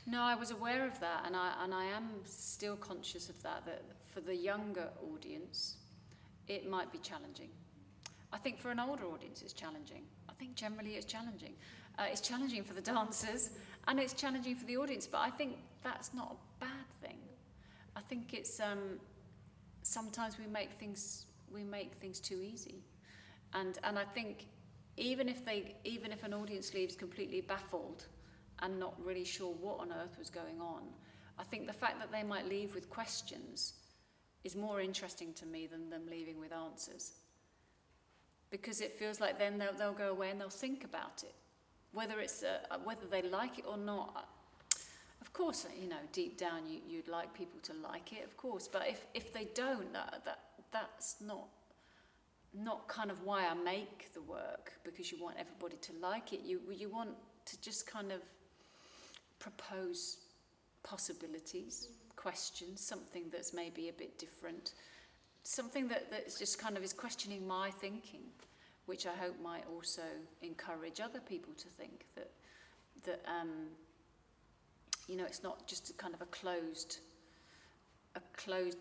No, I was aware of that, and I am still conscious of that. That for the younger audience, it might be challenging. I think for an older audience, it's challenging. I think generally it's challenging. It's challenging for the dancers, and it's challenging for the audience. But I think that's not a bad thing. I think it's sometimes we make things too easy, and I think even if an audience leaves completely baffled and not really sure what on earth was going on, I think the fact that they might leave with questions is more interesting to me than them leaving with answers. Because it feels like then they'll go away and they'll think about it. Whether they like it or not, of course, deep down you'd like people to like it, of course. But if they don't, that's not kind of why I make the work, because you want everybody to like it. You want to just kind of propose possibilities, questions, something that's maybe a bit different, something that's just kind of is questioning my thinking, which I hope might also encourage other people to think that it's not just a kind of a closed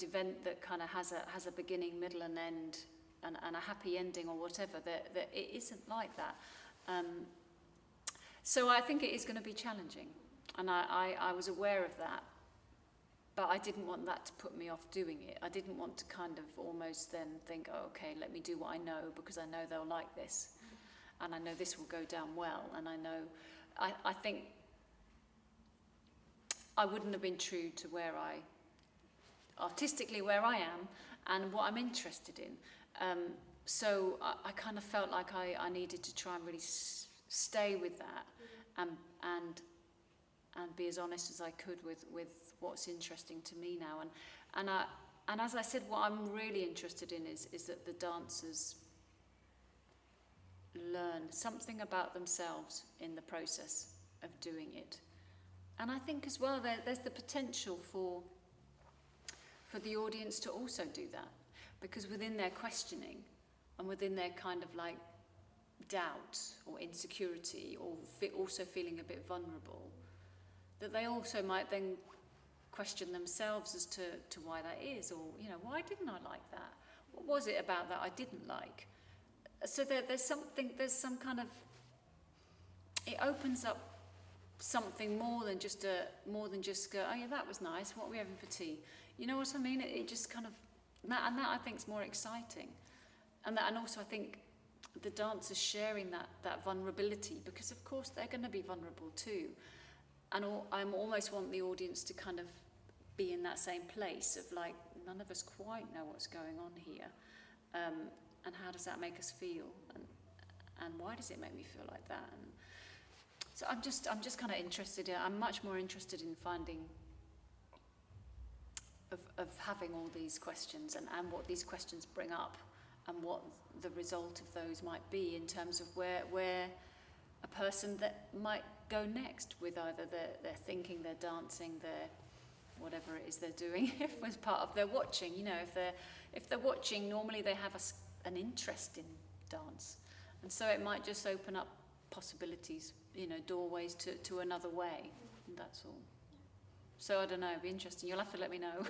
event that kind of has a beginning, middle, and end, and a happy ending or whatever. That it isn't like that. So I think it is going to be challenging. And I was aware of that, but I didn't want that to put me off doing it. I didn't want to kind of almost then think, oh, okay, let me do what I know, because I know they'll like this, and I know this will go down well, and I think I wouldn't have been true to artistically where I am and what I'm interested in. So I kind of felt like I needed to try and really stay with that, and be as honest as I could with what's interesting to me now. And as I said, what I'm really interested in is that the dancers learn something about themselves in the process of doing it. And I think as well there's the potential for the audience to also do that, because within their questioning and within their kind of like doubt or insecurity, or also feeling a bit vulnerable, that they also might then question themselves as to why that is, or why didn't I like that? What was it about that I didn't like? So there's some kind of, it opens up something more than just go, oh yeah, that was nice, what are we having for tea? You know what I mean? It just kind of, that I think is more exciting, and also I think the dancers sharing that vulnerability, because of course they're going to be vulnerable too. And I almost want the audience to kind of be in that same place of like, none of us quite know what's going on here, and how does that make us feel, and why does it make me feel like that? And so I'm just kind of interested in. I'm much more interested in finding of having all these questions and what these questions bring up, and what the result of those might be in terms of where a person that might go next with either their thinking, their dancing, their whatever it is they're doing, if it was part of their watching. If they're watching, normally they have an interest in dance, and so it might just open up possibilities, doorways to another way, and that's all. So I don't know, it'd be interesting. You'll have to let me know.